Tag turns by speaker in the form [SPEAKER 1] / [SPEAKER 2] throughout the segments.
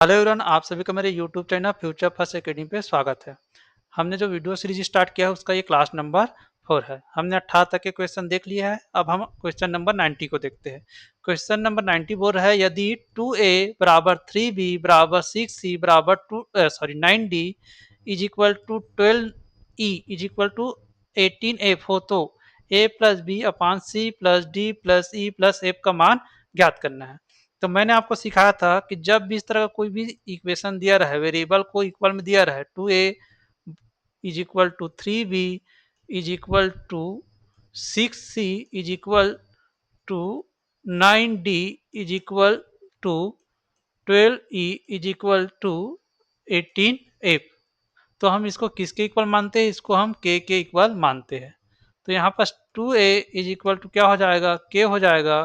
[SPEAKER 1] Hello everyone, आप सभी का मेरे YouTube channel future first academy पे स्वागत है। हमने जो वीडियो सीरीज स्टार्ट किया है उसका ये क्लास नंबर 4 है। हमने 18 तक के क्वेश्चन देख लिया है। अब हम क्वेश्चन नंबर 90 को देखते हैं। क्वेश्चन नंबर 90 बोल रहा है यदि 2a बराबर 3b बराबर 6c बराबर 9d is equal to 12e is equal to 18f हो तो a plus B upon C plus D plus E plus F का मान ज्ञात करना है। तो मैंने आपको सिखाया था कि जब भी इस तरह का कोई भी इक्वेशन दिया रहे, वेरिएबल को इक्वल में दिया रहे, 2a is equal to 3b is equal to 6c is equal to 9d is equal to 12e is equal to 18f। तो हम इसको किसके इक्वल मानते हैं? इसको हम k के इक्वल मानते हैं। तो यहाँ पर 2a इज इक्वल टू क्या हो जाएगा? k हो जाएगा।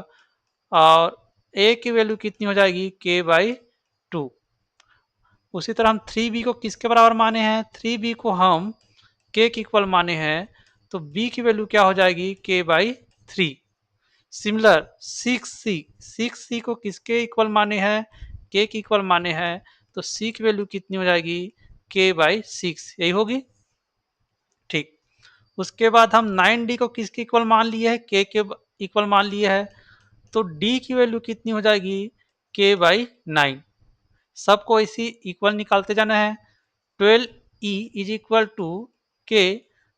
[SPEAKER 1] और a की वैल्यू कितनी हो जाएगी? k by 2। उसी तरह हम 3b को किसके बराबर माने हैं? 3b को हम k के इक्वल माने हैं, तो b की वैल्यू क्या हो जाएगी? k by 3। सिमिलर 6c को किसके इक्वल माने हैं? k के इक्वल माने हैं, तो c की वैल्यू कितनी हो जाएगी? k by 6। यही होगी, ठीक। उसके बाद हम 9d को किसके इक्वल मान लिए है? k के इक्वल मान लिए है, तो d की वैल्यू कितनी हो जाएगी? k by 9। सबको इसी इक्वल निकालते जाना है। 12e इज इक्वल टू के,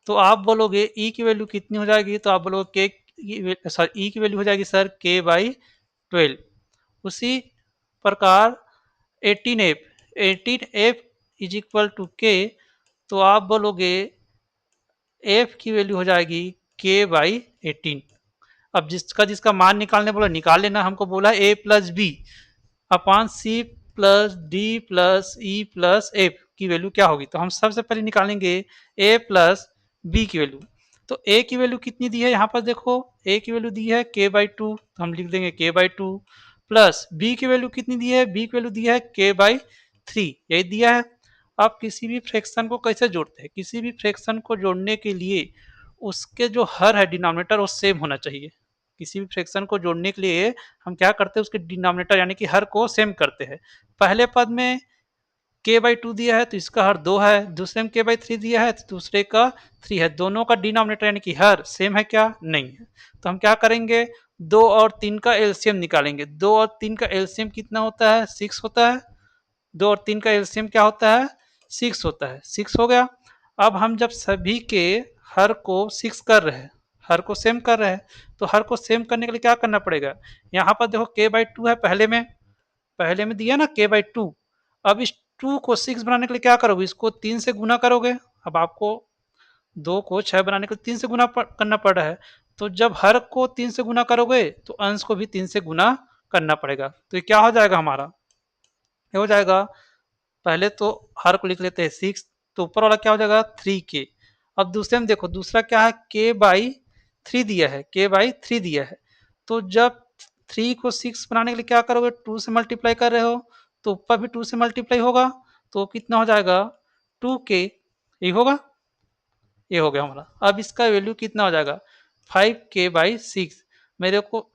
[SPEAKER 1] तो आप बोलोगे e की वैल्यू कितनी हो जाएगी? तो आप बोलोगे के सॉरी, e की वैल्यू हो जाएगी सर k बाई 12। उसी प्रकार 18f इज इक्वल टू के, तो आप बोलोगे f की वैल्यू हो जाएगी k बाई 18। अब जिसका जिसका मान निकालने बोला निकाल लेना। हमको बोला a plus B upon C plus D plus E plus F की वैल्यू क्या होगी? तो हम सबसे पहले निकालेंगे a प्लस बी की वैल्यू। तो a की वैल्यू कितनी दी है? यहाँ पर देखो, a की वैल्यू दी है k बाई 2, तो हम लिख देंगे k बाई 2। प्लस b की वैल्यू कितनी दी है? b की वैल्यू दी है k बाई 3, यही दिया है। अब किसी भी फ्रैक्शन को कैसे जोड़ते हैं? किसी भी फ्रैक्शन को जोड़ने के लिए उसके जो हर है डिनोमिनेटर वो सेम होना चाहिए। किसी भी फ्रैक्शन को जोड़ने के लिए हम क्या करते हैं? उसके डिनोमिनेटर यानी कि हर को सेम करते हैं। पहले पद में k बाई 2 दिया है तो इसका हर 2 है, दूसरे में k बाई 3 दिया है तो दूसरे का 3 है। दोनों का डिनोमिनेटर यानी कि हर सेम है क्या? नहीं है। तो हम क्या करेंगे? 2 और 3 का एलसीएम निकालेंगे। 2 और 3 का एलसीएम कितना होता है? 6 होता है। 2 और 3 का एलसीएम क्या होता है? 6 होता है। 6 हो गया। अब हम जब सभी के हर को 6 कर रहे हैं, हर को सेम कर रहे हैं, तो हर को सेम करने के लिए क्या करना पड़ेगा? यहाँ पर देखो k बाई 2 है, पहले में दिया ना k बाई 2। अब इस 2 को 6 बनाने के लिए क्या करोगे? इसको 3 से गुना करोगे। अब आपको 2 को 6 बनाने के लिए 3 से गुना करना पड़ रहा है। तो जब हर को 3 से गुना करोगे तो अंश को भी 3 से गुना करना पड़ेगा। तो ये क्या हो जाएगा हमारा? ये हो जाएगा, पहले तो हर को लिख लेते हैं 6, तो ऊपर वाला क्या हो जाएगा? 3k। अब दूसरे में देखो, दूसरा क्या है? k बाई 3 दिया है, k बाई 3 दिया है। तो जब 3 को 6 बनाने के लिए क्या करोगे? 2 से मल्टीप्लाई कर रहे हो, तो ऊपर भी 2 से मल्टीप्लाई होगा, तो कितना हो जाएगा? 2k। ये होगा, ये हो गया हमारा। अब इसका वैल्यू कितना हो जाएगा? 5k by 6। मेरे को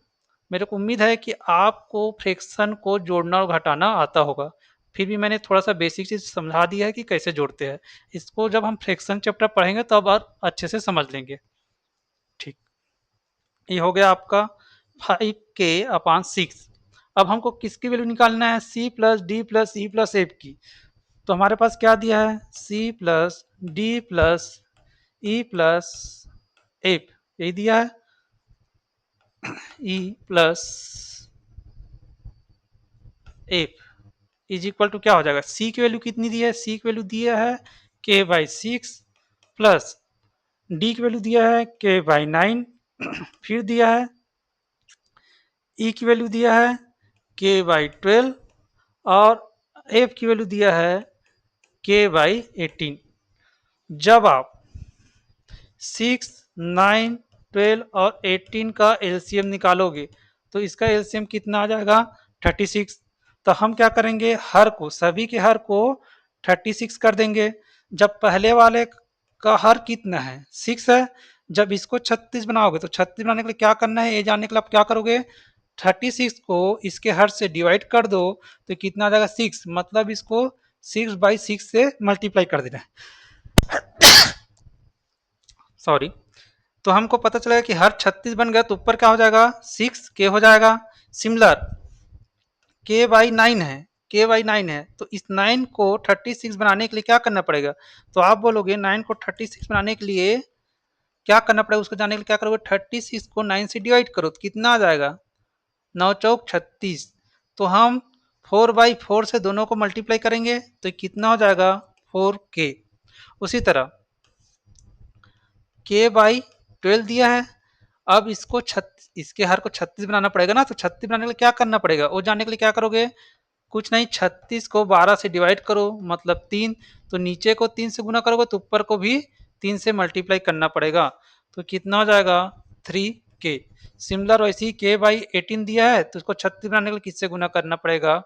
[SPEAKER 1] मेरे को उम्मीद है कि आपको फ्रैक्शन को जोड़ना और घटाना आता होगा। फिर भी मैंने थोड़ा सा बेसिक चीज समझा दिया है कि कैसे जोड़ते हैं। इसको जब हम फ्रैक्शन चैप्टर पढ़ेंगे तब और अच्छे से समझ लेंगे, ठीक। ये हो गया आपका 5k/6। अब हमको किसकी वैल्यू निकालना है? c plus D plus E plus F की। तो हमारे पास क्या दिया है? c plus D plus E plus F, यही दिया है। E plus F is equal to क्या हो जाएगा? सी की वैल्यू कितनी दी है? सी की वैल्यू दिया है k बाई 6 प्लस डी की वैल्यू दिया है k बाई 9। फिर दिया है ई की वैल्यू दिया है k बाई 12 और एफ की वैल्यू दिया है k बाई 18। जब आप 6, 9, 12 और 18 का एलसीएम निकालोगे तो इसका एलसीएम कितना आ जाएगा? 36। तो हम क्या करेंगे? हर को, सभी के हर को 36 कर देंगे। जब पहले वाले का हर कितना है? 6 है। जब इसको 36 बनाओगे तो 36 बनाने के लिए क्या करना है? ये जानने के लिए आप क्या करोगे? 36 को इसके हर से डिवाइड कर दो तो कितना आ जाएगा 6, मतलब इसको 6/6 से मल्टीप्लाई कर देना है, सॉरी। तो हमको पता चलेगा कि हर 36 बन गया तो ऊपर क्या हो जाएगा 6k हो जाएगा। सिमिलर k/9 है, k/9 है, तो इस 9 को 36 बनाने के लिए क्या करना पड़ेगा? तो आप बोलोगे 9 को 36 बनाने के लिए क्या करना पड़ेगा, उसको जानने के लिए क्या करोगे, 36 को 9 से डिवाइड करो तो कितना आ जाएगा 9 चौक 36। तो हम 4/4 से दोनों को मल्टीप्लाई करेंगे तो कितना हो जाएगा 4k। उसी तरह k/12 दिया है, अब इसको इसके हर को 36 बनाना पड़ेगा ना, तो 36 बनाने के लिए क्या करना पड़ेगा वो जानने के लिए क्या करोगे, कुछ नहीं 36 को 12 से डिवाइड करो मतलब 3, तो नीचे को 3 से गुना करोगे तो ऊपर को भी 3 से मल्टीप्लाई करना पड़ेगा तो कितना हो जाएगा 3k। सिमिलर वैसे ही k/18 दिया है तो उसको 36 बनाने के लिए किससे गुना करना पड़ेगा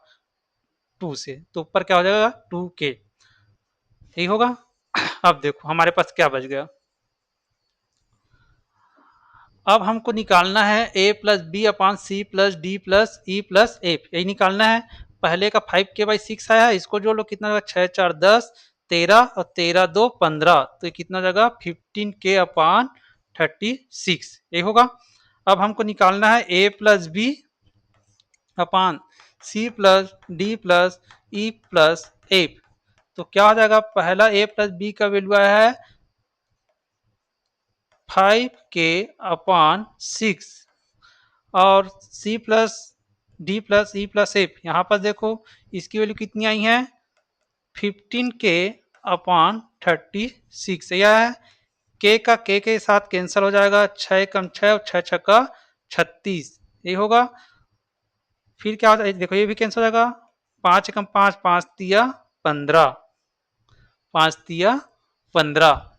[SPEAKER 1] 2 से, तो ऊपर क्या हो जाएगा 2k। यही होगा। अब देखो हमारे पास क्या बच गया, अब हमको निकालना है a plus B upon C plus D plus E plus F, यही निकालना है। पहले का 5k/6 आया है, इसको जोड़ लो कितना होगा 6 4 10 13 और 13 2 15, तो ये कितना जगह 15k/36 ये होगा। अब हमको निकालना है a plus B upon C plus D plus E plus F, तो क्या हो जाएगा, पहला a प्लस बी का वैल्यू आया है 5k/6 और C plus D plus E plus F, यहाँ पर देखो इसकी वैल्यू कितनी आई है 15k/36, यह है k का k के साथ कैंसिल हो जाएगा, 6 कम 6 और 6 6 का 36 ये होगा। फिर क्या होता है देखो ये भी कैंसिल हो जाएगा, 5 कम 5 5 तिया 15, 5 तिया 15,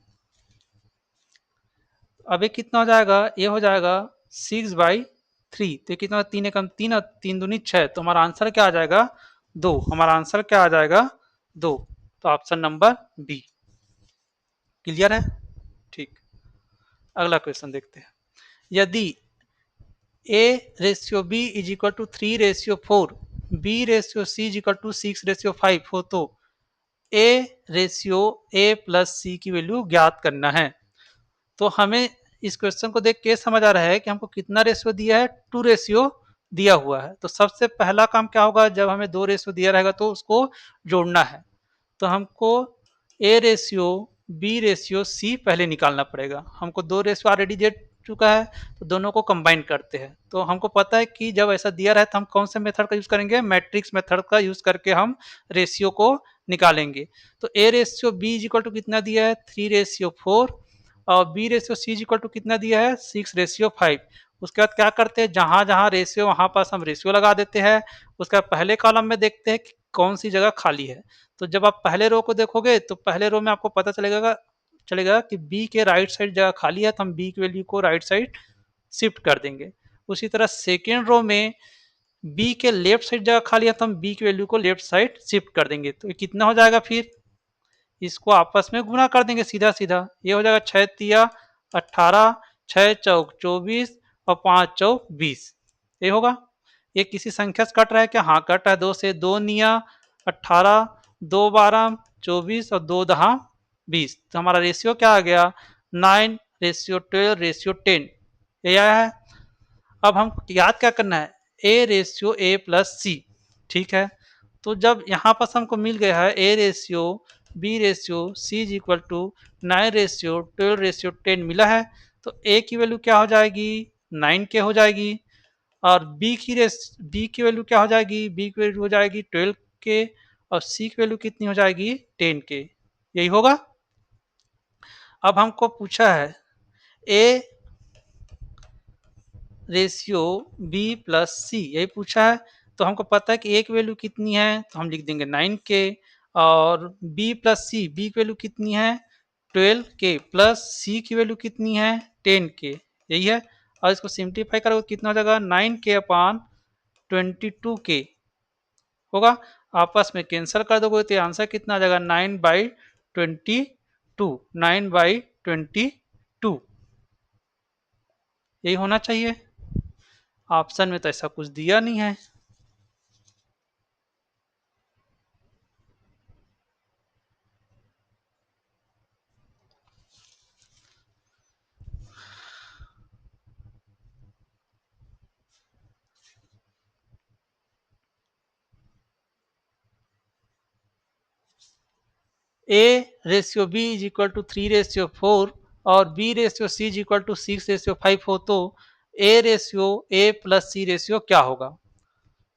[SPEAKER 1] अब ये कितना हो जाएगा, ये हो जाएगा 6/3, तो ये कितना 3 एकम 3 और 3 दूनी 6, तो हमारा आंसर क्या आ जाएगा 2, हमारा आंसर क्या आ जाएगा 2, तो ऑप्शन नंबर बी। क्लियर है? ठीक, अगला क्वेश्चन देखते हैं। यदि a/b = 3/4, b/c = 6/5 हो तो a/a+c की वैल्यू ज्ञात करना है। तो हमें इस क्वेश्चन को देख के समझ आ रहा है कि हमको कितना रेशियो दिया है, 2 रेशियो दिया हुआ है। तो सबसे पहला काम क्या होगा, जब हमें 2 रेशियो दिया रहेगा तो उसको जोड़ना है, तो हमको A ratio B ratio C पहले निकालना पड़ेगा। हमको 2 रेशियो ऑलरेडी दे चुका है तो दोनों को कंबाइन करते हैं, तो हमको पता है कि जब ऐसा दिया रहे तो हम कौन से मेथड का यूज करेंगे, मैट्रिक्स मेथड का यूज करके हम रेशियो को निकालेंगे। तो A ratio B is equal to कितना दिया है 3/4 और B ratio C equal to कितना दिया है 6/5। उसके बाद क्या करते हैं, जहां जहां रेशियो वहां पास हम रेशियो लगा देते हैं। उसके बाद पहले कॉलम में देखते हैं कि कौन सी जगह खाली है, तो जब आप पहले रो को देखोगे तो पहले रो में आपको पता चलेगा कि बी के राइट साइड जगह खाली है, तो हम बी की वैल्यू को राइट साइड शिफ्ट कर देंगे। उसी तरह सेकेंड रो में बी के लेफ्ट साइड जगह खाली है तो हम बी की वैल्यू को लेफ्ट साइड शिफ्ट कर देंगे, तो ये कितना हो जाएगा, फिर इसको आपस में गुना कर देंगे सीधा सीधा, ये हो जाएगा 6 तिया 18, 6 चौक 24 और 5 चौक 20, ये होगा। ये किसी संख्या से कट रहा है क्या, हाँ कट रहा है, 2 से 2 निया 18, 2 12 24 और 2 दहा 20, तो हमारा रेशियो क्या आ गया 9/12/10, ये आया है। अब हम याद क्या करना है, a/a+c, ठीक है। तो जब यहाँ पर हमको मिल गया है a/b/c=9/12/10 मिला है, तो a की वैल्यू क्या हो जाएगी 9k हो जाएगी, और b की वैल्यू क्या हो जाएगी, b की वैल्यू हो जाएगी 12k, और c की वैल्यू कितनी हो जाएगी 10k, यही होगा। अब हमको पूछा है a रेशियो बी प्लस सी, यही पूछा है। तो हमको पता है कि एक वैल्यू कितनी है, तो हम लिख देंगे 9k, और बी प्लस सी, बी की वैल्यू कितनी है 12k, प्लस सी की वैल्यू कितनी है 10k, यही है। और इसको सिंप्लीफाई करोगे तो कितना हो जाएगा 9k/22k होगा, आपस में कैंसिल कर दोगे तो आंसर कितना आ जाएगा 9/22, 9/22, यही होना चाहिए। ऑप्शन में तो ऐसा कुछ दिया नहीं है। A/B = 3/4 और B/C = 6/5 हो, तो A/A+C क्या होगा?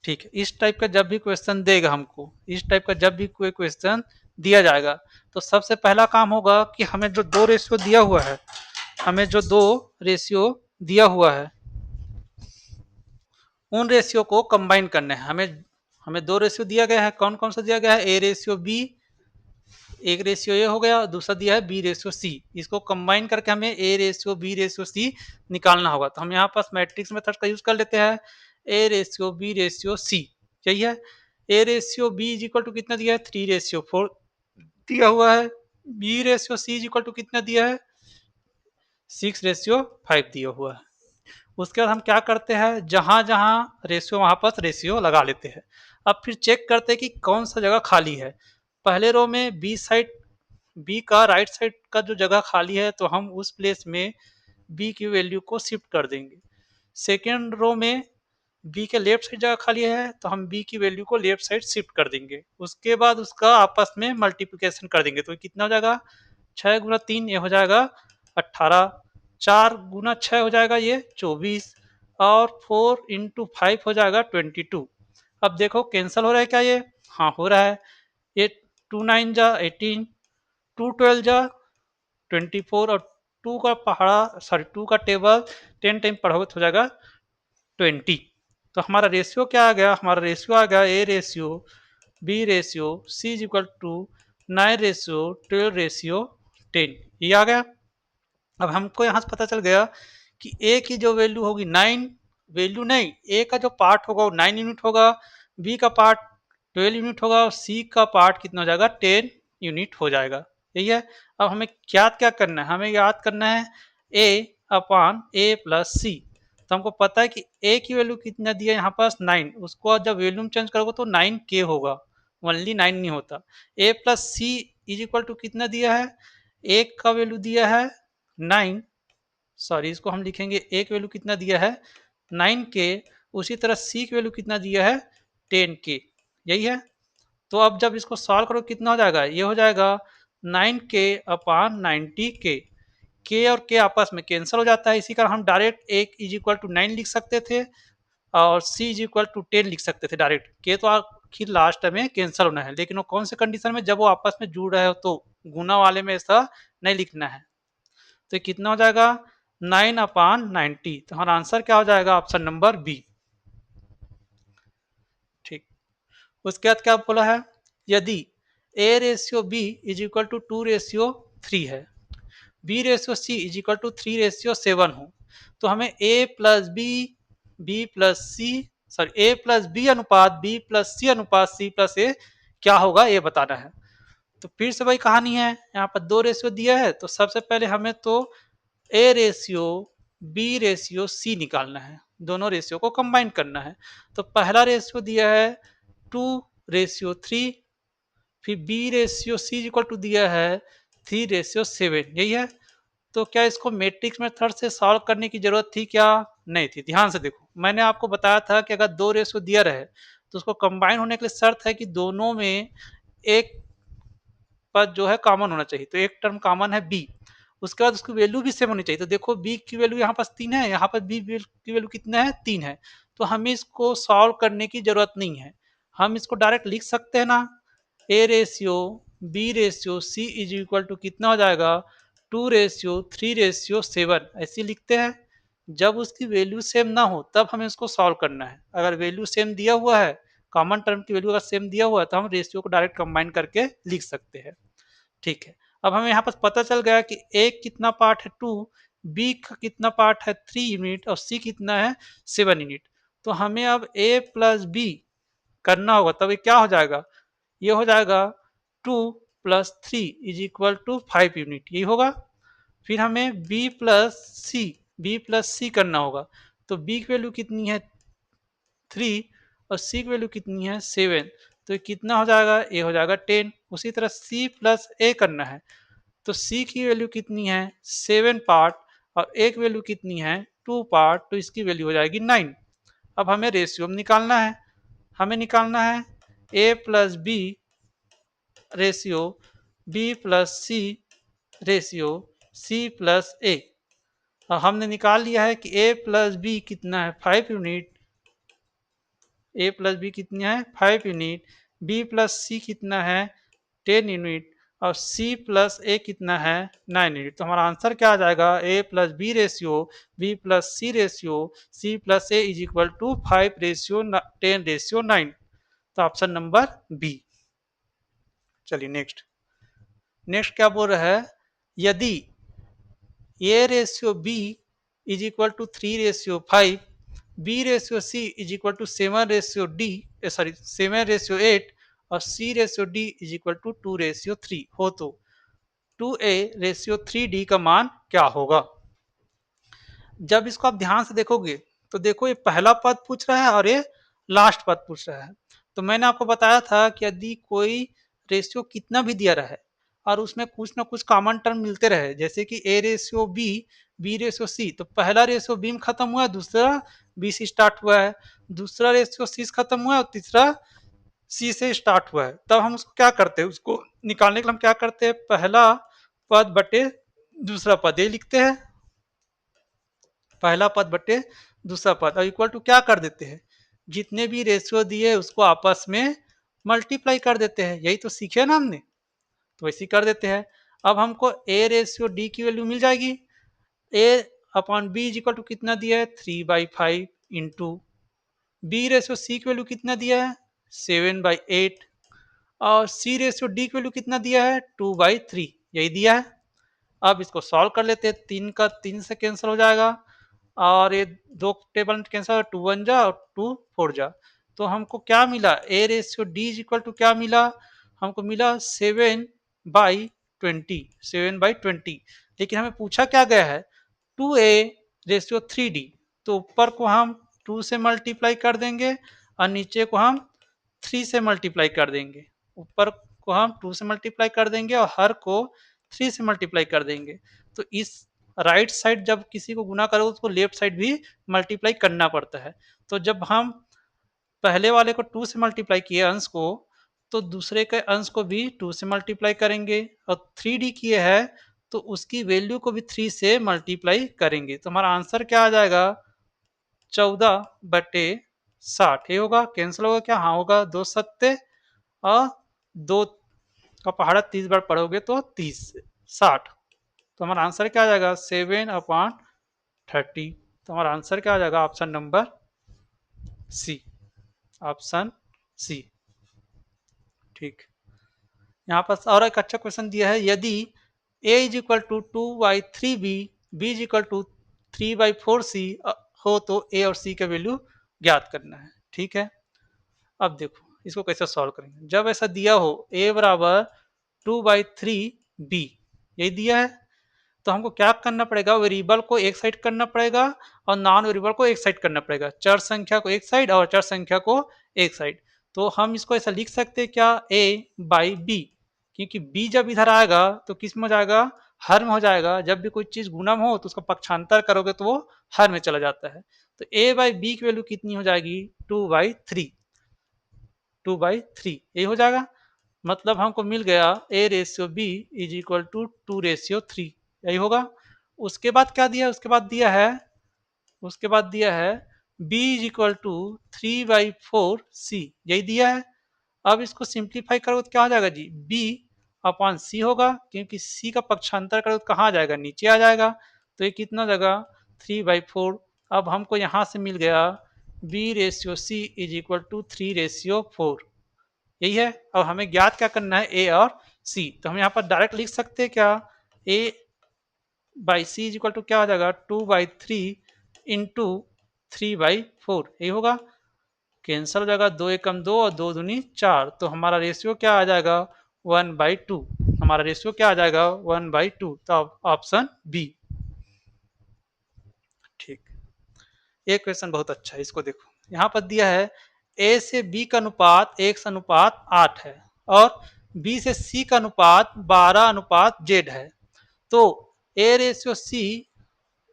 [SPEAKER 1] ठीक है, इस टाइप का जब भी क्वेश्चन देगा हमको, इस टाइप का जब भी कोई क्वेश्चन दिया जाएगा, तो सबसे पहला काम होगा कि हमें जो दो रेशियो दिया हुआ है, हमें जो दो रेशियो दिया हुआ है, उन रेशियो को कंबाइन करने हैं। हमें हमें दो रेशियो दिया गया है, कौन कौन सा दिया गया है? A/B, एक रेशियो ए हो गया, दूसरा दिया है B/C। इसको कंबाइन करके हमें A/B/C निकालना होगा। तो हम यहाँ पास मैट्रिक्स मेथड का यूज कर लेते हैं। A/B/C यही है। A/B इक्वल टू कितना दिया है? 3/4 दिया हुआ है। B/C इक्वल टू कितना दिया है? 6/5 दिया हुआ है। उसके बाद हम क्या करते हैं, जहां जहां रेशियो वहां पर रेशियो लगा लेते हैं। अब फिर चेक करते हैं कि कौन सा जगह खाली है। पहले रो में बी का राइट साइड का जो जगह खाली है, तो हम उस प्लेस में बी की वैल्यू को शिफ्ट कर देंगे। सेकेंड रो में बी के लेफ्ट साइड जगह खाली है, तो हम बी की वैल्यू को लेफ्ट साइड शिफ्ट कर देंगे। उसके बाद उसका आपस में मल्टीप्लिकेशन कर देंगे, तो कितना हो जाएगा? 6 × 3 ये हो जाएगा 18, 4 × 6 हो जाएगा ये 24, और 4 × 5 हो जाएगा 22। अब देखो कैंसिल हो रहा है क्या ये? हाँ हो रहा है। ये 2 × 9 = 18, 2 × 12 = 24, और टू का टेबल 10 टाइम पढ़ोगे तो हो जाएगा 20। तो हमारा रेशियो क्या आ गया? हमारा रेशियो आ गया A/B/C = 9/12/10। ये आ गया। अब हमको यहाँ से पता चल गया कि ए की जो वैल्यू होगी 9, वैल्यू नहीं, ए का जो पार्ट होगा वो 9 यूनिट होगा, बी का पार्ट 12 यूनिट होगा, और सी का पार्ट कितना हो जाएगा? 10 यूनिट हो जाएगा। यही है। अब हमें याद क्या करना है? हमें याद करना है A/A+C। तो हमको पता है कि ए की वैल्यू कितना दिया है यहाँ पास? 9। उसको जब वैल्यू में चेंज करोगे तो 9K होगा, ओनली 9 नहीं होता। A+C इज इक्वल टू कितना दिया है? एक का वैल्यू दिया है 9, सॉरी इसको हम लिखेंगे, एक वैल्यू कितना दिया है? 9K। उसी तरह सी की वैल्यू कितना दिया है? 10K। यही है। तो अब जब इसको सॉल्व करो कितना हो जाएगा? ये हो जाएगा 9K/90K। के और के आपस में कैंसिल हो जाता है, इसी कारण हम डायरेक्ट एक इज इक्वल टू 9 लिख सकते थे, और सी इज इक्वल टू 10 लिख सकते थे डायरेक्ट। के तो आखिर लास्ट में कैंसिल होना है, लेकिन वो कौन से कंडीशन में? जब वो आपस में जुड़ रहे हो, तो गुना वाले में ऐसा नहीं लिखना है। तो कितना हो जाएगा? 9/90। तो हमारा आंसर क्या हो जाएगा? Option number B. ठीक। उसके बाद क्या बोला है? यदि A/B इज इक्वल टू 2/3 है, B/C इज इक्वल टू 3/7 हो, तो हमें A+B अनुपात B+C अनुपात C+A क्या होगा ये बताना है। तो फिर से वही कहानी है, यहाँ पर दो रेशियो दिया है, तो सबसे पहले हमें तो A/B/C निकालना है, दोनों रेशियो को कंबाइन करना है। तो पहला रेशियो दिया है 2/3, फिर B/C इक्वल टू दिया है 3/7, यही है। तो क्या इसको मैट्रिक्स मेथड से सॉल्व करने की जरूरत थी क्या? नहीं थी। ध्यान से देखो, मैंने आपको बताया था कि अगर दो रेशियो दिया रहे, तो उसको कंबाइन होने के लिए शर्त है कि दोनों में एक पद जो है कॉमन होना चाहिए। तो एक टर्म कॉमन है बी, उसके बाद उसकी वैल्यू भी सेम होनी चाहिए। तो देखो बी की वैल्यू यहाँ पास 3 है, यहाँ पर बी की वैल्यू कितना है? 3 है। तो हमें इसको सॉल्व करने की जरूरत नहीं है, हम इसको डायरेक्ट लिख सकते हैं ना। A/B/C इज इक्वल टू कितना हो जाएगा? 2/3/7 ऐसे लिखते हैं। जब उसकी वैल्यू सेम ना हो तब हमें इसको सॉल्व करना है। अगर वैल्यू सेम दिया हुआ है, कॉमन टर्म की वैल्यू अगर सेम दिया हुआ है, तो हम रेशियो को डायरेक्ट कंबाइन करके लिख सकते हैं। ठीक है। अब हमें यहाँ पर पता चल गया कि ए कितना पार्ट है 2, बी का कितना पार्ट है 3 यूनिट, और सी कितना है 7 यूनिट। तो हमें अब A+B करना होगा, तब ये क्या हो जाएगा? ये हो जाएगा 2 + 3 इज इक्वल टू 5 यूनिट, यही होगा। फिर हमें B+C करना होगा। तो बी की वैल्यू कितनी है 3 और सी की वैल्यू कितनी है 7, तो ये कितना हो जाएगा, ए हो जाएगा 10। उसी तरह सी प्लस ए करना है, तो सी की वैल्यू कितनी है 7 पार्ट और ए की वैल्यू कितनी है 2 पार्ट, तो इसकी वैल्यू हो जाएगी 9। अब हमें रेशियो निकालना है, हमें निकालना है A plus B ratio B plus C ratio C plus A. हमने निकाल लिया है कि ए प्लस बी कितना है 5 यूनिट, ए प्लस बी कितना है 5 यूनिट, बी प्लस सी कितना है 10 यूनिट और सी प्लस ए कितना है 9 यूनिट। तो हमारा आंसर क्या आ जाएगा, A plus B ratio B plus C ratio C plus A is equal to 5 ratio 10 ratio 9। तो ऑप्शन नंबर बी। चलिए नेक्स्ट, नेक्स्ट क्या बोल रहा है, यदि A ratio B is equal to 3 ratio 5, B ratio C is equal to 7 ratio D, sorry 7 ratio 8 और C ratio D is equal to 2 ratio 3 हो तो 2a रेशियो 3d का मान क्या होगा। जब इसको आप ध्यान से देखोगे तो देखो ये पहला पद पूछ रहा है और ये लास्ट पद पूछ रहा है। तो मैंने आपको बताया था कि यदि कोई रेशियो कितना भी दिया रहा है और उसमें कुछ ना कुछ कॉमन टर्म मिलते रहे, जैसे कि A ratio B ratio C, तो पहला रेशियो बी में खत्म हुआ है, दूसरा बी से स्टार्ट हुआ है, दूसरा रेशियो सी से खत्म हुआ है और तीसरा सी से स्टार्ट हुआ है। तब हम उसको क्या करते हैं, उसको निकालने के लिए हम क्या करते हैं, पहला पद बटे दूसरा पद ये लिखते हैं, पहला पद बटे दूसरा पद और इक्वल टू क्या कर देते हैं, जितने भी रेशियो दिए उसको आपस में मल्टीप्लाई कर देते हैं। यही तो सीखे ना हमने, तो वैसे ही कर देते हैं। अब हमको ए रेशियो डी की वैल्यू मिल जाएगी, A upon B is equal to कितना दिया है 3/5 इंटू बी रेशियो सी की वैल्यू कितना दिया है 7/8 और सी रेशियो डी की वैल्यू कितना दिया है 2/3, यही दिया है। अब इसको सॉल्व कर लेते हैं, 3 का 3 से कैंसिल हो जाएगा और ये दो टेबल कैंसिल, 2 1 जा और 2 4 जा, तो हमको क्या मिला, A ratio D is equal to क्या मिला, हमको मिला 7/20, 7/20। लेकिन हमें पूछा क्या गया है 2a रेशियो 3d, तो ऊपर को हम 2 से मल्टीप्लाई कर देंगे और नीचे को हम 3 से मल्टीप्लाई कर देंगे। ऊपर को हम 2 से मल्टीप्लाई कर देंगे और हर को 3 से मल्टीप्लाई कर देंगे। तो इस राइट साइड जब किसी को गुना करो उसको लेफ्ट साइड भी मल्टीप्लाई करना पड़ता है। तो जब हम पहले वाले को 2 से मल्टीप्लाई किए अंश को, तो दूसरे के अंश को भी 2 से मल्टीप्लाई करेंगे और 3d किए है तो उसकी वैल्यू को भी 3 से मल्टीप्लाई करेंगे। तो हमारा आंसर क्या आ जाएगा 14/60। ये होगा, कैंसिल होगा क्या, हाँ होगा, 2 सत्ते और 2 का पहाड़ा 30 बार पढ़ोगे तो 30 60। तो हमारा आंसर क्या आ जाएगा 7/30। तो हमारा आंसर क्या आ जाएगा option number C, option C. ठीक, यहाँ पर और एक अच्छा क्वेश्चन दिया है, यदि a is equal to 2/3b, b is equal to 3/4c हो तो a और c का वैल्यू ज्ञात करना है। ठीक है, अब देखो इसको कैसे सॉल्व करेंगे। जब ऐसा दिया हो a बराबर 2/3b, यही दिया है, तो हमको क्या करना पड़ेगा, वेरिएबल को एक साइड करना पड़ेगा और नॉन वेरिएबल को एक साइड करना पड़ेगा, चर संख्या को एक साइड और चर संख्या को एक साइड। तो हम इसको ऐसा लिख सकते हैं क्या, a/b, क्योंकि b जब इधर आएगा तो किस में हो जाएगा, हर में हो जाएगा। जब भी कोई चीज गुणम हो तो उसका पक्षांतर करोगे तो वो हर में चला जाता है। तो a/b की वैल्यू कितनी हो जाएगी 2/3, 2/3 यही हो जाएगा। मतलब हमको मिल गया a ratio b is equal to 2 ratio 3, यही होगा। उसके बाद क्या दिया है, उसके बाद दिया है, उसके बाद दिया है b is equal to 3/4c, यही दिया है। अब इसको सिंप्लीफाई करो तो क्या हो जाएगा जी, b अपॉन c होगा, क्योंकि c का पक्षांतर करो तो कहाँ आ जाएगा, नीचे आ जाएगा। तो ये कितना हो जाएगा 3/4। अब हमको यहाँ से मिल गया b ratio c is equal to 3 ratio 4, यही है। अब हमें ज्ञात क्या करना है a और c, तो हम यहाँ पर डायरेक्ट लिख सकते हैं क्या, a by C is equal to क्या हो जाएगा 2/3 इंटू 3/4, यही होगा। कैंसल हो जाएगा, 2 एकम 2 और 2 दूनी 4, तो हमारा रेशियो क्या आ जाएगा 1/2। हमारा रेशियो क्या आ जाएगा 1/2, तो ऑप्शन बी। ठीक, एक क्वेश्चन बहुत अच्छा है, इसको देखो। यहाँ पर दिया है ए से बी का अनुपात x अनुपात 8 है और बी से सी का अनुपात 12 अनुपात जेड है। तो ए रेशियो सी,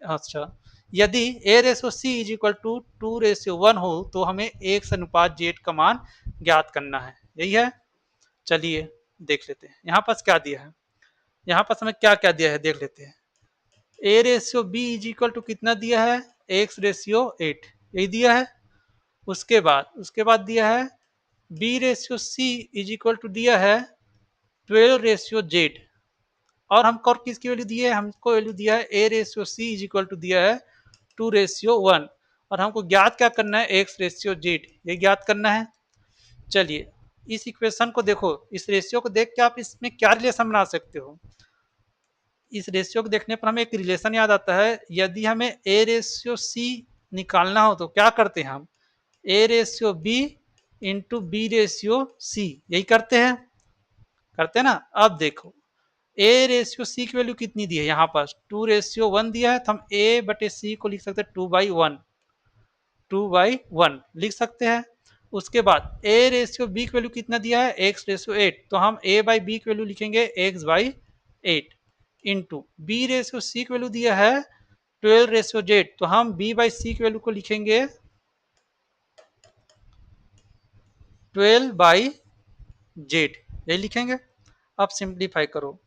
[SPEAKER 1] अच्छा, यदि A ratio C is equal to 2:1 हो तो हमें x अनुपात जेड का मान ज्ञात करना है। यही है। चलिए देख लेते हैं यहाँ पर क्या दिया है। यहाँ पर हमें क्या क्या दिया है देख लेते हैं। A ratio B is equal to कितना दिया है, एक्स रेशियो 8, यही दिया है। उसके बाद दिया है B ratio C is equal to दिया है 12 रेशियो जेड। और हमको और किसकी वैल्यू दी है, हमको वैल्यू दिया है A ratio C is equal to दिया है 2:1 और हमको ज्ञात क्या करना है, एक्स रेशियो जेड, ये ज्ञात करना है। चलिए इस इक्वेशन को देखो, इस रेशियो को देख के आप इसमें क्या रिलेशन बना सकते हो। इस रेशियो को देखने पर हमें एक रिलेशन याद आता है। यदि हमें ए रेशियो सी निकालना हो तो क्या करते हैं हम, A ratio B into B ratio C, यही करते हैं ना। अब देखो ए रेशियो सी की वैल्यू कितनी दी है, यहाँ पर 2:1 दिया है तो हम ए बटे सी को लिख सकते हैं 2/1 लिख सकते हैं। उसके बाद ए रेशियो बी की वैल्यू कितना दिया है, एक्स रेशियो 8, तो हम ए बाई बी की वैल्यू लिखेंगे x/8 इंटू बी रेशियो सी की वैल्यू दिया है 12:जेड, तो हम बी बाई सी की वैल्यू को लिखेंगे 12/जेड, यही लिखेंगे। अब सिंप्लीफाई करो,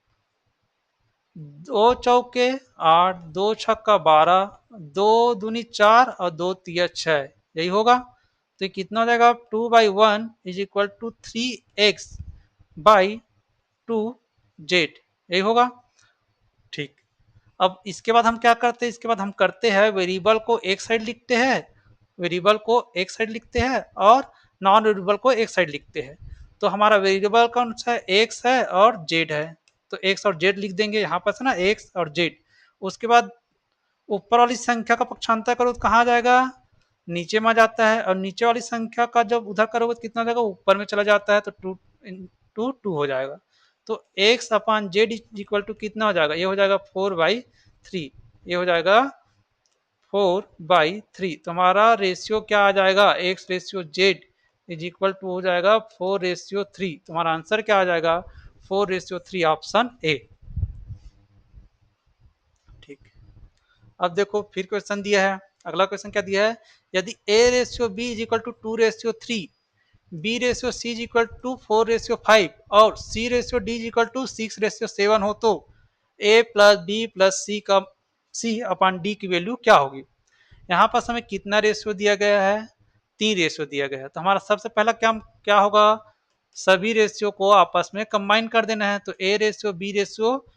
[SPEAKER 1] 2 चौके 8, 2 छक्का 12, 2 दूनी 4 और 2 तिया 6, यही होगा। तो ये कितना हो जाएगा, 2/1 is equal to 3x/2 Z, यही होगा। ठीक। अब इसके बाद हम क्या करते हैं, इसके बाद हम करते हैं वेरिएबल को एक साइड लिखते हैं, वेरिएबल को एक साइड लिखते हैं और नॉन वेरिएबल को एक साइड लिखते हैं। तो हमारा वेरिएबल कौन सा है, एक्स है और जेड है, तो एक्स और जेड लिख देंगे यहाँ पर से ना, एक्स और जेड। उसके बाद ऊपर वाली संख्या का पक्षांतर करो तो कहाँ जाएगा, नीचे में आ जाता है, और नीचे वाली संख्या का जब उधर करोगे तो कितना हो जाएगा, ऊपर में चला जाता है, तो 2 हो जाएगा। तो X upon Z equal to कितना हो जाएगा, ये हो जाएगा 4/3, ये हो जाएगा 4/3। तो हमारा रेशियो क्या आ जाएगा, X ratio Z is equal to हो जाएगा 4:3। तुम्हारा आंसर क्या आ जाएगा, 4:3, ऑप्शन ए। ठीक। अब देखो फिर क्वेश्चन दिया है, अगला क्वेश्चन क्या दिया है, यदि A ratio B is equal to 2:3, B ratio C is equal to 4:5 और C ratio D is equal to 6:7 हो तो A plus B plus C upon D की वैल्यू क्या होगी। यहाँ पर हमें कितना रेशियो दिया गया है, 3 रेशियो दिया गया है। तो हमारा सबसे पहला क्या क्या होगा, सभी रेशियो को आपस में कंबाइन कर देना है। तो A ratio B ratio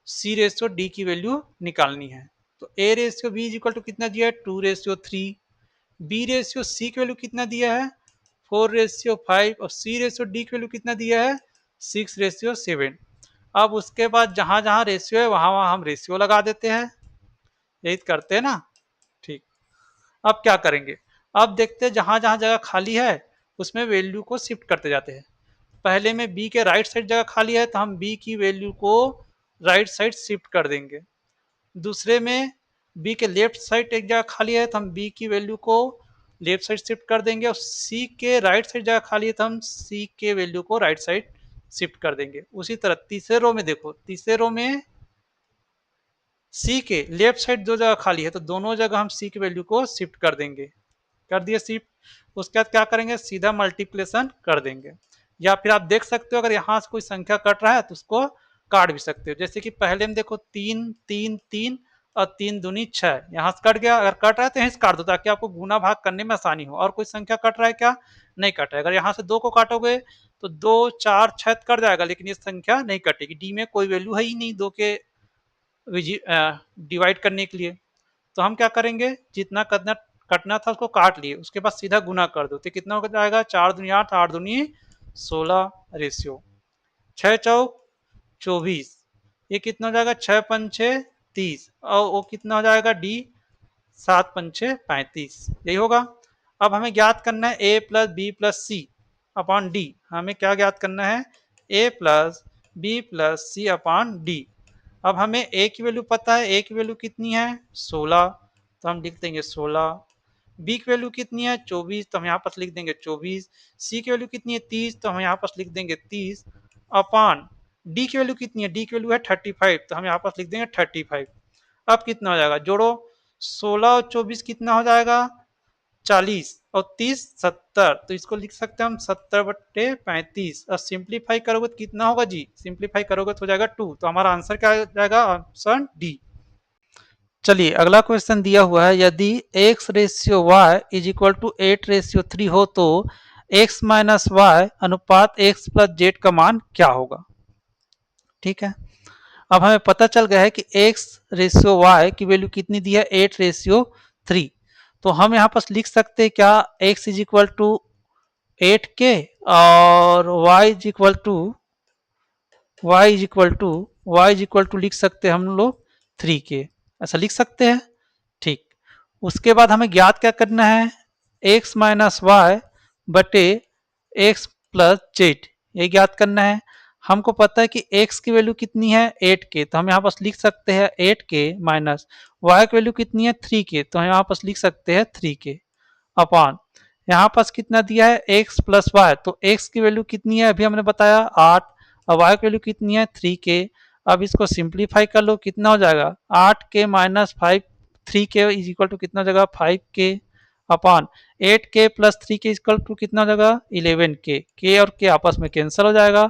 [SPEAKER 1] C ratio D की वैल्यू निकालनी है। तो A ratio B is equal to कितना दिया है, 2:3, बी रेशियो सी की वैल्यू कितना दिया है, 4:5 और सी रेशियो डी की वैल्यू कितना दिया है, 6:7। अब उसके बाद जहां जहां रेशियो है वहां वहां हम रेशियो लगा देते हैं, यही करते हैं ना। ठीक। अब क्या करेंगे, अब देखते हैं जहां जहां जगह खाली है उसमें वैल्यू को शिफ्ट करते जाते हैं। पहले में बी के राइट साइड जगह खाली है तो हम बी की वैल्यू को राइट साइड शिफ्ट कर देंगे। दूसरे में बी के लेफ्ट साइड एक जगह खाली है तो हम बी की वैल्यू को लेफ्ट साइड शिफ्ट कर देंगे, और सी के राइट साइड जगह खाली है तो हम सी के वैल्यू को राइट साइड शिफ्ट कर देंगे। उसी तरह तीसरे रो में देखो, तीसरे रो में सी के लेफ्ट साइड दो जगह खाली है तो दोनों जगह हम सी की वैल्यू को शिफ्ट कर देंगे, कर दिए शिफ्ट। उसके बाद क्या करेंगे, सीधा मल्टीप्लिकेशन कर देंगे। या फिर आप देख सकते हो अगर यहाँ से कोई संख्या कट रहा है तो उसको काट भी सकते हो। जैसे कि पहले में देखो 3 3 3 और 3 दूनी 6, यहाँ से कट गया, अगर कट रहा है तो यहीं से काट दो ताकि आपको गुना भाग करने में आसानी हो। और कोई संख्या कट रहा है क्या, नहीं कट रहा है। अगर यहाँ से 2 को काटोगे तो 2 4 6 कट जाएगा, लेकिन ये संख्या नहीं कटेगी, डी में कोई वैल्यू है ही नहीं 2 के डिवाइड करने के लिए। तो हम क्या करेंगे, जितना कटना कटना था उसको काट लिए, उसके बाद सीधा गुना कर दो तो कितना हो जाएगा, 4 दूनी 8, 8 दूनी 16 रेशियो, 6 चौक 24, ये कितना हो जाएगा, 6 पंचे 30, और वो कितना हो जाएगा डी, 7 पंचे 35, यही होगा। अब हमें ज्ञात करना है A plus B plus C upon D. हमें क्या ज्ञात करना है, A plus B plus C upon D. अब हमें ए की वैल्यू पता है, ए की वैल्यू कितनी है, 16, तो हम लिख देंगे 16 बी की वैल्यू कितनी है 24, तो हम यहाँ पर लिख देंगे 24। सी की वैल्यू कितनी है 30, तो हम यहाँ पर लिख देंगे 30 अपान डी की वैल्यू कितनी है, डी की वैल्यू है 35, तो हम यहाँ पर लिख देंगे 35। अब कितना हो जाएगा, जोड़ो 16 और 24 कितना हो जाएगा 40 और 30 70, तो इसको लिख सकते हैं हम 70/35। और सिंप्लीफाई करोगे तो कितना होगा जी, सिंप्लीफाई करोगे तो हो जाएगा 2, तो हमारा आंसर क्या हो जाएगा, ऑप्शन डी। चलिए अगला क्वेश्चन दिया हुआ है, यदि x ratio y is equal to 8:3 हो तो x माइनस वाई अनुपात x प्लस जेड का मान क्या होगा। ठीक है, अब हमें पता चल गया है कि x रेशियो y की वैल्यू कितनी दी है 8:3, तो हम यहाँ पर लिख सकते हैं क्या, x इज इक्वल टू 8 के और y इज इक्वल टू लिख सकते हैं हम लोग 3 के, ऐसा लिख सकते हैं। ठीक, उसके बाद हमें ज्ञात क्या करना है, x माइनस वाई बटे x प्लस जेड, ये ज्ञात करना है। हमको पता है कि x की वैल्यू कितनी है 8 के, तो हम यहाँ पर लिख सकते हैं 8 के माइनस y की वैल्यू कितनी है 3 के, तो हम यहाँ पर लिख सकते हैं 3 के अपान यहाँ पास कितना दिया है x प्लस वाई, तो x की वैल्यू कितनी है अभी हमने बताया 8 और y की वैल्यू कितनी है 3 के। अब इसको सिंप्लीफाई कर लो, कितना हो जाएगा 8 के माइनस 5, 3 के इज इक्वल टू कितना हो जाएगा 5 के अपान 8 के प्लस 3 के इक्वल टू कितना हो जाएगा 11 के और के आपस में कैंसिल हो जाएगा।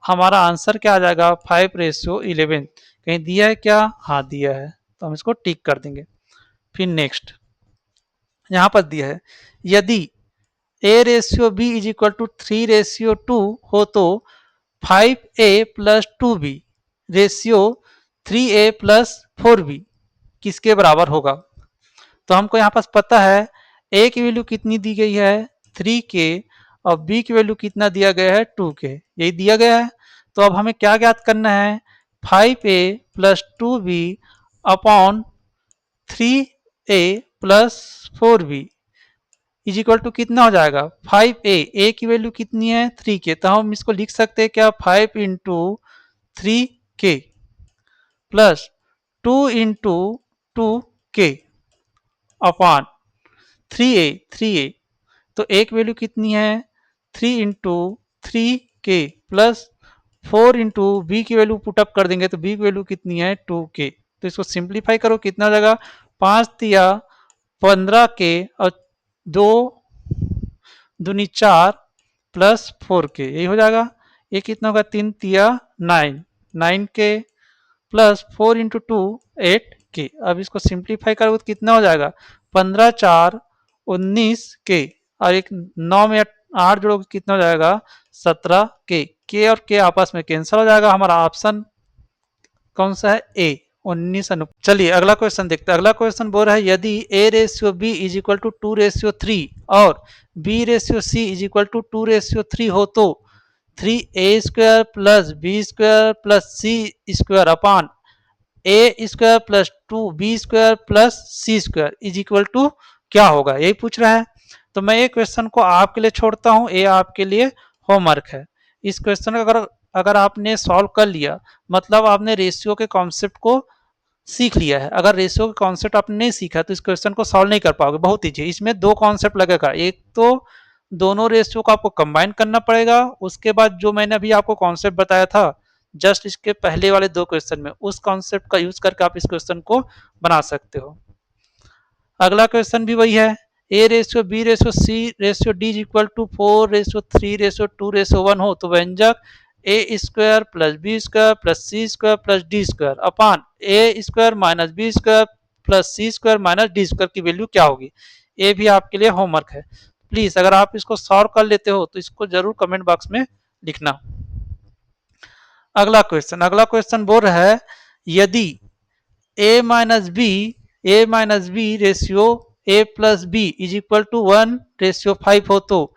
[SPEAKER 1] हमारा आंसर क्या आ जाएगा 5:11। कहीं दिया है क्या, हाँ दिया है, तो हम इसको टिक कर देंगे। फिर नेक्स्ट यहाँ पर दिया है, यदि a/b इज इक्वल टू 3:2 हो तो 5a plus 2b ratio 3a plus 4b किसके बराबर होगा। तो हमको यहाँ पास पता है a की वैल्यू कितनी दी गई है 3 के और b की वैल्यू कितना दिया गया है 2 के, यही दिया गया है। तो अब हमें क्या ज्ञात करना है 5a plus 2b upon 3a plus 4b is equal to कितना हो जाएगा 5a, a की वैल्यू कितनी है 3 के, तो हम इसको लिख सकते हैं क्या 5 इंटू 3 के प्लस 2 इंटू 2 के अपॉन 3a, तो a की वैल्यू कितनी है 3 इंटू 3 के प्लस 4 इंटू बी की वैल्यू पुटअप कर देंगे तो b की वैल्यू कितनी है 2 के, तो इसको सिंप्लीफाई करो कितना हो जाएगा 5 तिया 15 के और 2 दूनी 4 प्लस 4 के, यही हो जाएगा। ये कितना होगा 3 तिया 9 के प्लस 4 इंटू 2 8 के। अब इसको सिंप्लीफाई करोगे तो कितना हो जाएगा 15 4 19 के और एक 9 में 8 जोड़ोगे कितना हो जाएगा 17 के और के आपस में कैंसिल हो जाएगा। हमारा ऑप्शन कौन सा है ए 19 अनुपात। चलिए अगला क्वेश्चन देखते हैं। अगला क्वेश्चन बोल रहा है यदि a/b इज इक्वल टू 2:3 और b/c इज इक्वल टू 2:3 हो तो 3a² plus b² plus c² upon a² plus 2b² plus c² is equal to क्या होगा, यही पूछ रहा है। तो मैं ये क्वेश्चन को आपके लिए छोड़ता हूं, ये आपके लिए होमवर्क है। इस क्वेश्चन का अगर आपने सॉल्व कर लिया मतलब आपने रेशियो के कॉन्सेप्ट को सीख लिया है। अगर रेशियो का कॉन्सेप्ट आपने नहीं सीखा तो इस क्वेश्चन को सॉल्व नहीं कर पाओगे, बहुत ईजी। इसमें दो कॉन्सेप्ट लगेगा, एक तो दोनों रेशियो को आपको कंबाइन करना पड़ेगा, उसके बाद जो मैंने अभी आपको कॉन्सेप्ट बताया था जस्ट इसके पहले वाले दो क्वेश्चन में, उस कॉन्सेप्ट का यूज करके आप इस क्वेश्चन को बना सकते हो। अगला क्वेश्चन भी वही है, a/b/c/d इज इक्वल टू 4:3:2:1 हो तो व्यंजक a² plus b² plus c² plus d² अपान a² minus b² plus c² minus d² की वैल्यू क्या होगी। ये भी आपके लिए होमवर्क है। प्लीज अगर आप इसको सॉल्व कर लेते हो तो इसको जरूर कमेंट बॉक्स में लिखना। अगला क्वेश्चन बोल रहा है यदि a minus B ratio a plus B is equal to 1:5 हो तो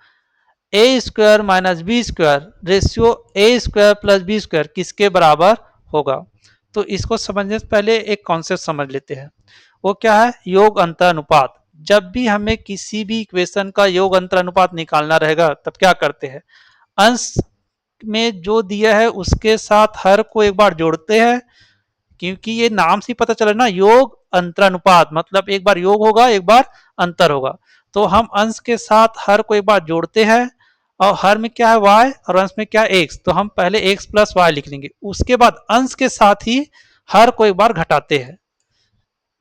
[SPEAKER 1] a² minus b² ratio a² plus b² किसके बराबर होगा। तो इसको समझने से पहले एक कॉन्सेप्ट समझ लेते हैं, वो क्या है योग अंतर अनुपात। जब भी हमें किसी भी इक्वेशन का योग अंतर अनुपात निकालना रहेगा तब क्या करते हैं, अंश में जो दिया है उसके साथ हर को एक बार जोड़ते हैं, क्योंकि ये नाम से पता चला ना योग अंतरानुपात, मतलब एक बार योग होगा एक बार अंतर होगा। तो हम अंश के साथ हर को एक बार जोड़ते हैं, और हर में क्या है y और अंश में क्या है x, तो हम पहले x प्लस वाई लिख लेंगे, उसके बाद अंश के साथ ही हर को एक बार घटाते हैं।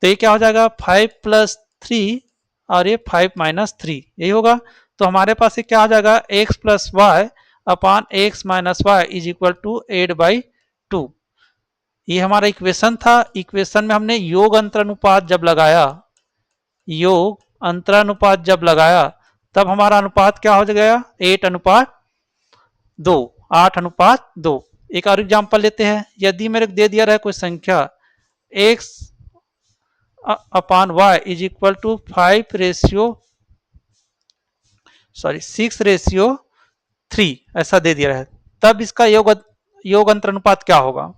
[SPEAKER 1] तो ये क्या हो जाएगा 5 प्लस 3 और ये 5 माइनस 3, यही होगा। तो हमारे पास ये क्या आ जाएगा x plus Y upon X minus Y is equal to 8/2। ये हमारा इक्वेशन था। इक्वेशन में हमने योग अंतरानुपात जब लगाया, योग अंतरानुपात जब लगाया, तब हमारा अनुपात क्या हो गया 8:2, 8:2। एक और एग्जांपल लेते हैं। यदि मेरे को दे दिया रहा कोई संख्या x upon Y is equal to 6:3 ऐसा दे दिया है, तब इसका योग अंतरानुपात क्या होगा।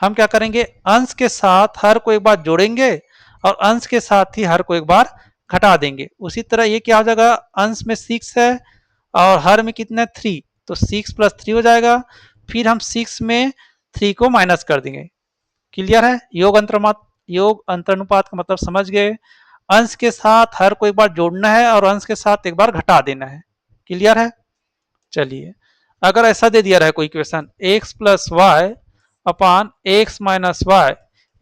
[SPEAKER 1] हम क्या करेंगे, अंश के साथ हर को एक बार जोड़ेंगे और अंश के साथ ही हर को एक बार घटा देंगे। उसी तरह ये क्या हो जाएगा, अंश में 6 है और हर में कितना 3, तो 6 प्लस 3 हो जाएगा। फिर हम 6 में 3 को माइनस कर देंगे। क्लियर है। योग अंतरानुपात का मतलब समझ गए। अंश के साथ हर को एक बार जोड़ना है और अंश के साथ एक बार घटा देना है। क्लियर है। चलिए, अगर ऐसा दे दिया रहा है कोई equation x plus Y upon X minus Y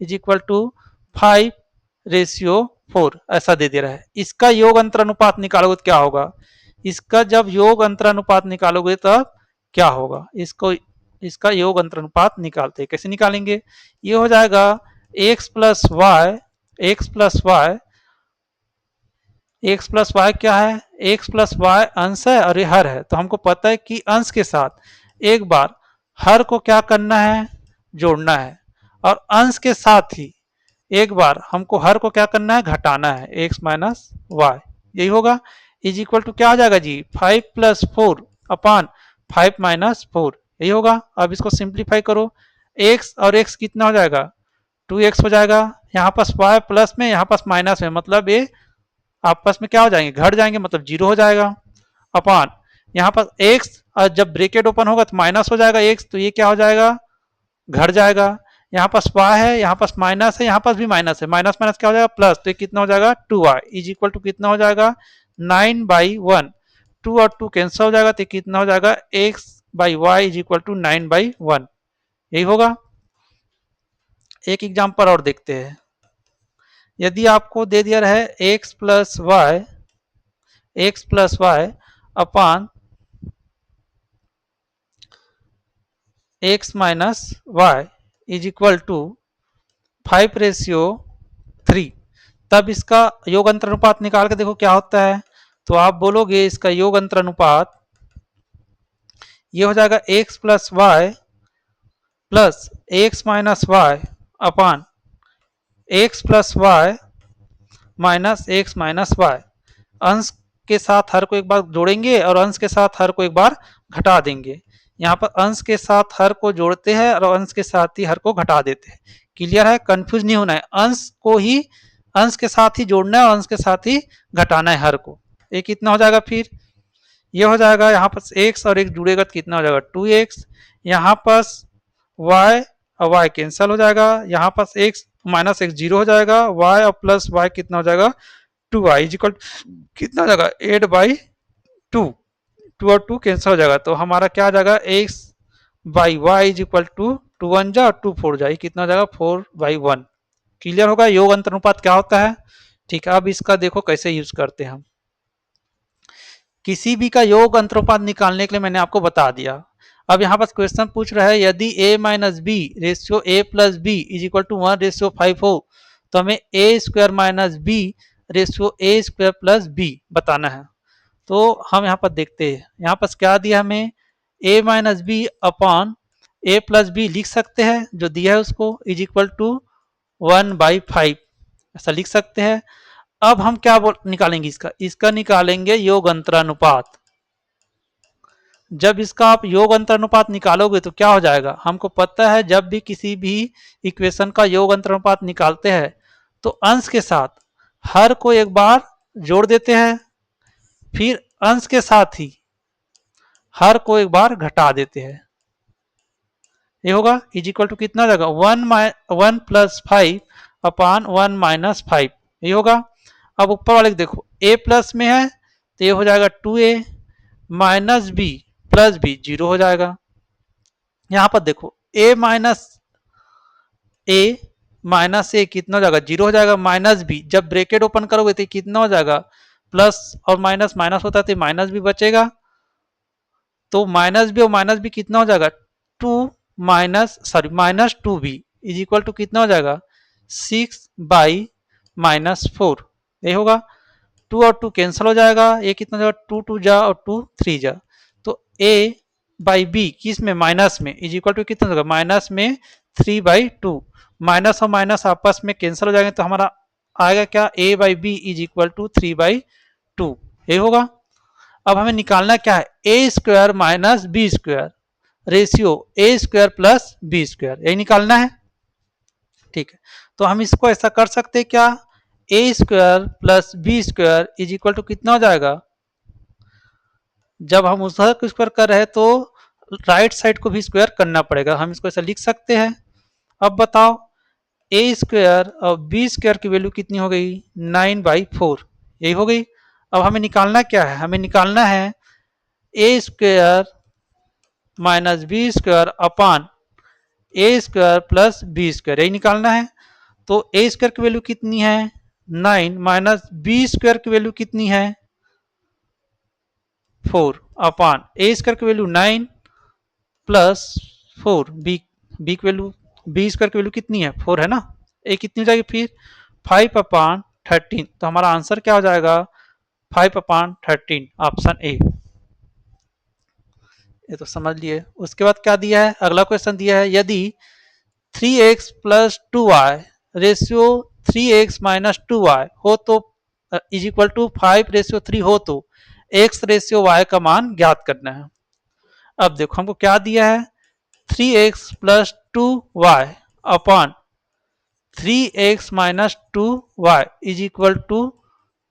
[SPEAKER 1] is equal to 5:4 ऐसा दे दे रहा है, इसका योग अंतरानुपात निकालोगे तो क्या होगा। इसका जब योग अंतरानुपात निकालोगे तब क्या होगा, इसका योग अंतरानुपात निकालते हैं। कैसे निकालेंगे, ये हो जाएगा x plus Y, X plus Y, X plus Y क्या है, एक्स प्लस वाई अंश है और ये हर है। तो हमको पता है कि अंश के साथ एक बार हर को क्या करना है, जोड़ना है, और अंश के साथ ही एक बार हमको हर को क्या करना है, घटाना है, एक्स माइनस वाई, यही होगा। इज इक्वल टू क्या हो जाएगा जी 5 प्लस 4 अपान 5 माइनस 4, यही होगा। अब इसको सिंप्लीफाई करो, एक्स और एक्स कितना हो जाएगा 2x हो जाएगा। यहाँ पास y प्लस में, यहाँ पास माइनस में, मतलब ये आपस में क्या हो जाएंगे, घट जाएंगे, मतलब 0 हो जाएगा। अपान यहाँ पर x, और जब ब्रेकेट ओपन होगा तो माइनस हो जाएगा x, तो ये क्या हो जाएगा, घट जाएगा। यहाँ पास y है, यहाँ पास माइनस है, यहाँ पास भी माइनस है, माइनस माइनस क्या हो जाएगा प्लस, तो ये कितना हो जाएगा 2y इज इक्वल टू कितना हो जाएगा 9/1। 2 और 2 कैंसिल हो जाएगा, तो कितना हो जाएगा x/y इज इक्वल टू 9/1, यही होगा। एक एग्जाम्पल और देखते हैं। यदि आपको दे दिया है X plus Y upon X minus Y is equal to 5:3, तब इसका योग अंतरानुपात निकाल के देखो क्या होता है। तो आप बोलोगे इसका योग अंतरानुपात ये हो जाएगा X plus Y plus X minus Y upon X plus Y minus X minus Y. अंश के साथ हर को एक बार जोड़ेंगे और अंश के साथ हर को एक बार घटा देंगे। यहाँ पर अंश के साथ हर को जोड़ते हैं और अंश के साथ ही हर को घटा देते हैं। क्लियर है, कंफ्यूज नहीं होना है। अंश के साथ ही जोड़ना है और अंश के साथ ही घटाना है हर को। ये कितना हो जाएगा, फिर ये हो जाएगा यहाँ पर x और x जुड़ेगा तो कितना हो जाएगा 2x। यहाँ पर y और y कैंसिल हो जाएगा, यहाँ पर x माइनस x 0 हो जाएगा, y और प्लस y कितना हो जाएगा 2y इज इक्वल कितना हो जाएगा 8/2। 2 और 2 कैंसिल हो जाएगा, तो हमारा क्या आ जाएगा x/y इज इक्वल टू 2 1 जा 2 4 जा, कितना हो जाएगा 4/1। क्लियर होगा योग अंतरानुपात क्या होता है। ठीक है, अब इसका देखो कैसे यूज करते हैं हम। किसी भी का योग अंतरानुपात निकालने के लिए मैंने आपको बता दिया। अब यहाँ पर क्वेश्चन पूछ रहा है यदि a minus B ratio a plus B is equal to 1:5 हो, तो हमें a square minus B ratio a square plus B बताना है। तो हम यहाँ पर देखते हैं, यहाँ पर क्या दिया हमें, a minus B upon a plus B लिख सकते हैं, जो दिया है उसको, इज इक्वल टू 1/5 ऐसा लिख सकते हैं। अब हम क्या निकालेंगे, इसका निकालेंगे योग अंतरानुपात। जब इसका आप योग अंतरानुपात निकालोगे तो क्या हो जाएगा, हमको पता है जब भी किसी भी इक्वेशन का योग अंतरानुपात निकालते हैं तो अंश के साथ हर को एक बार जोड़ देते हैं, फिर अंश के साथ ही हर को एक बार घटा देते हैं। ये होगा इज इक्वल टू कितना जाएगा 1 प्लस 5 अपान 1 माइनस 5, ये होगा। अब ऊपर वाले देखो a प्लस में है तो ये हो जाएगा 2a minus B plus B, 0 हो जाएगा। यहां पर देखो ए कितना हो जाएगा, 0 हो जाएगा। माइनस बी, जब ब्रैकेट ओपन करोगे तो कितना हो जाएगा, प्लस और माइनस माइनस होता है तो माइनस भी बचेगा, तो माइनस बी और माइनस बी कितना हो जाएगा, minus 2b is equal to कितना हो जाएगा, 6/-4, ये होगा। 2 और 2 कैंसिल हो जाएगा, ये कितना हो जाएगा, 2 2 जा और 2 3 जा, तो a/b किस में, माइनस में, इज इक्वल टू कितना होगा, माइनस में 3/2। माइनस और माइनस आपस में कैंसिल हो जाएंगे तो हमारा आएगा क्या, a/b इज इक्वल टू 3/2, ये होगा। अब हमें निकालना क्या है, A square minus B square, ratio A square plus B square, यही निकालना है। ठीक है, तो हम इसको ऐसा कर सकते हैं क्या, A square plus B square is equal to कितना हो जाएगा, जब हम उसका स्क्वायर कर रहे हैं तो राइट साइड को भी स्क्वायर करना पड़ेगा, हम इसको ऐसा लिख सकते हैं। अब बताओ ए स्क्वायर और बी स्क्वायर की वैल्यू कितनी हो गई, 9/4, यही हो गई। अब हमें निकालना क्या है, हमें निकालना है A square minus B square upon A square plus B square, यही निकालना है। तो ए स्क्वायर की वैल्यू कितनी है, 9 माइनस बी स्क्वायर की वैल्यू कितनी है, 4 अपान ए स्क्वायर की वैल्यू 9 प्लस 4, बी की वैल्यू, बी स्क्वायर की वैल्यू कितनी है, 4 है ना, ए कितनी हो जाएगी फिर 5/13, तो हमारा आंसर क्या हो जाएगा, 5/13, ऑप्शन ए। ये तो समझ लिए। उसके बाद क्या दिया है, अगला क्वेश्चन दिया है, यदि 3x plus 2y ratio 3x minus 2y हो तो इज इक्वल टू 5/3 हो तो x रेशियो y का मान ज्ञात करना है। अब देखो हमको क्या दिया है, 3x plus 2y upon 3x minus 2y is equal to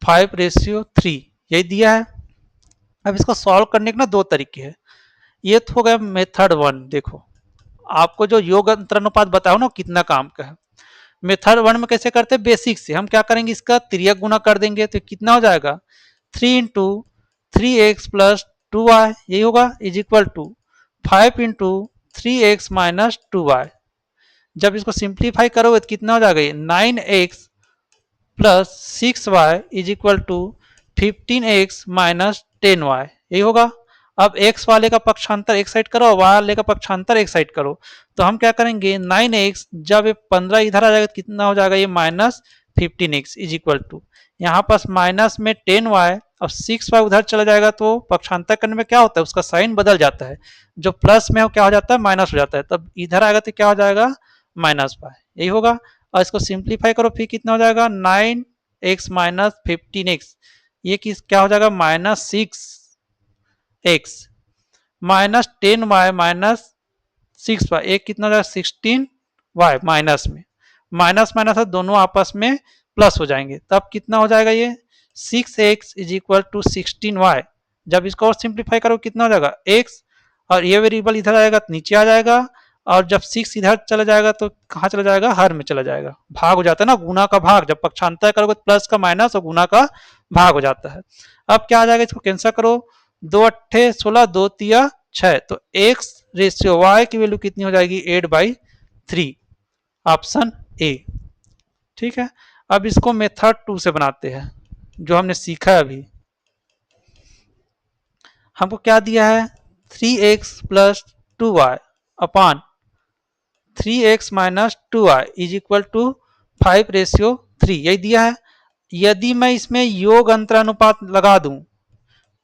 [SPEAKER 1] 5/3, यही दिया है। अब इसको सॉल्व करने के ना दो तरीके हैं, ये तो हो गया मेथड 1। देखो आपको जो योग अंतरानुपात बताओ ना कितना काम का है, मेथड 1 में कैसे करते हैं, बेसिक से हम क्या करेंगे, इसका तिर्यक गुना कर देंगे तो कितना हो जाएगा, 3 इंटू 3x प्लस 2y, यही होगा, is equal to 5 into 3x minus 2y। जब इसको सिंप्लीफाई करोगे तो कितना हो जाएगा, 9x plus 6y is equal to 15x minus 10y, यही होगा। अब x वाले का पक्षांतर एक साइड करो, y वाले का पक्षांतर एक साइड करो, तो हम क्या करेंगे, 9x जब ये 15 इधर आ जाएगा तो कितना हो जाएगा, ये minus 15x is equal to, यहाँ पास माइनस में 10y और 6y उधर चला जाएगा तो पक्षांतर करने में क्या होता है, उसका साइन बदल जाता है, जो प्लस में हो क्या हो जाता है, माइनस हो जाता है, तब इधर आएगा तो क्या हो जाएगा, माइनस y, यही होगा। और इसको सिंप्लीफाई करो फिर कितना हो जाएगा, 9x माइनस 15x, ये किस क्या हो जाएगा, minus 6x minus 10y minus 6y, एक कितना हो जाएगा, 16y माइनस में, माइनस माइनस है दोनों आपस में प्लस हो जाएंगे, तब कितना हो जाएगा, ये 6x is equal to 16y। जब इसको और सिंप्लीफाई करो कितना हो जाएगा, x और ये वेरिएबल इधर आएगा तो नीचे आ जाएगा, और जब 6 इधर चला जाएगा तो कहाँ चला जाएगा, हर में चला जाएगा, भाग हो जाता है ना, गुना का भाग, जब पक्षांतर करोगे तो प्लस का माइनस और गुना का भाग हो जाता है। अब क्या आ जाएगा, इसको कैंसिल करो, 2 अट्ठे 16, 2 तिया 6, तो x रेशियो y की वैल्यू कितनी हो जाएगी, 8/3, ऑप्शन ए। ठीक है, अब इसको मेथड 2 से बनाते हैं, जो हमने सीखा है अभी। हमको क्या दिया है, 3x plus 2y upon 3x minus 2y is equal to 5/3, यही दिया है। यदि मैं इसमें योग अंतरानुपात लगा दूं,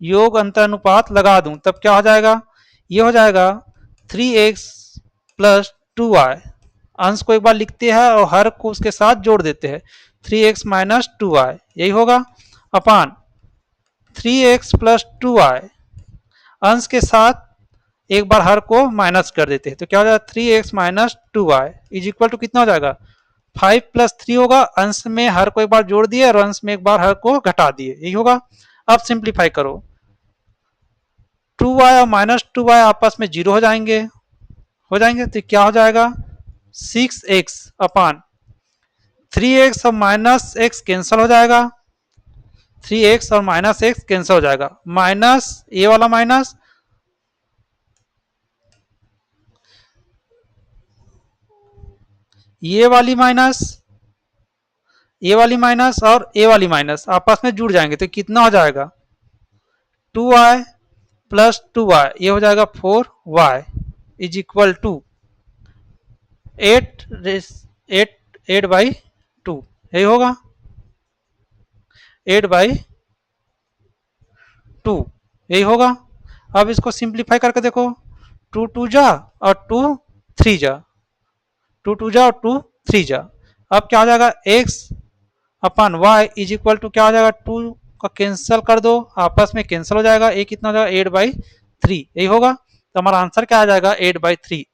[SPEAKER 1] योग अंतरानुपात लगा दूं तब क्या हो जाएगा, ये हो जाएगा 3x प्लस 2y, अंश को एक बार लिखते हैं और हर को उसके साथ जोड़ देते हैं, 3x माइनस 2y, यही होगा, अपान 3x प्लस 2y, अंश के साथ एक बार हर को माइनस कर देते हैं तो क्या हो जाएगा, 3x minus 2y is equal to कितना हो जाएगा, 5 प्लस 3 होगा, अंश में हर को एक बार जोड़ दिए और अंश में एक बार हर को घटा दिए, यही होगा। अब सिंप्लीफाई करो, 2y और माइनस 2y आपस में 0 हो जाएंगे तो क्या हो जाएगा, 6x अपान 3x और माइनस x कैंसिल हो जाएगा, 3x और माइनस एक्स कैंसिल हो जाएगा, माइनस ये वाला माइनस, ये वाली माइनस, ये वाली माइनस और ये वाली माइनस आपस में जुड़ जाएंगे तो कितना हो जाएगा 2y प्लस 2y, ये हो जाएगा 4y इज इक्वल टू 8/2, यही होगा 8/2, यही होगा। अब इसको सिंप्लीफाई करके देखो, 2 जा और 3 जा, 2 जा और 3 जा, अब क्या हो जाएगा x upon y is equal to क्या हो जाएगा 2 का कैंसिल कर दो, आपस में कैंसिल हो जाएगा, ये कितना हो जाएगा 8/3, यही होगा। तो हमारा आंसर क्या आ जाएगा 8/3।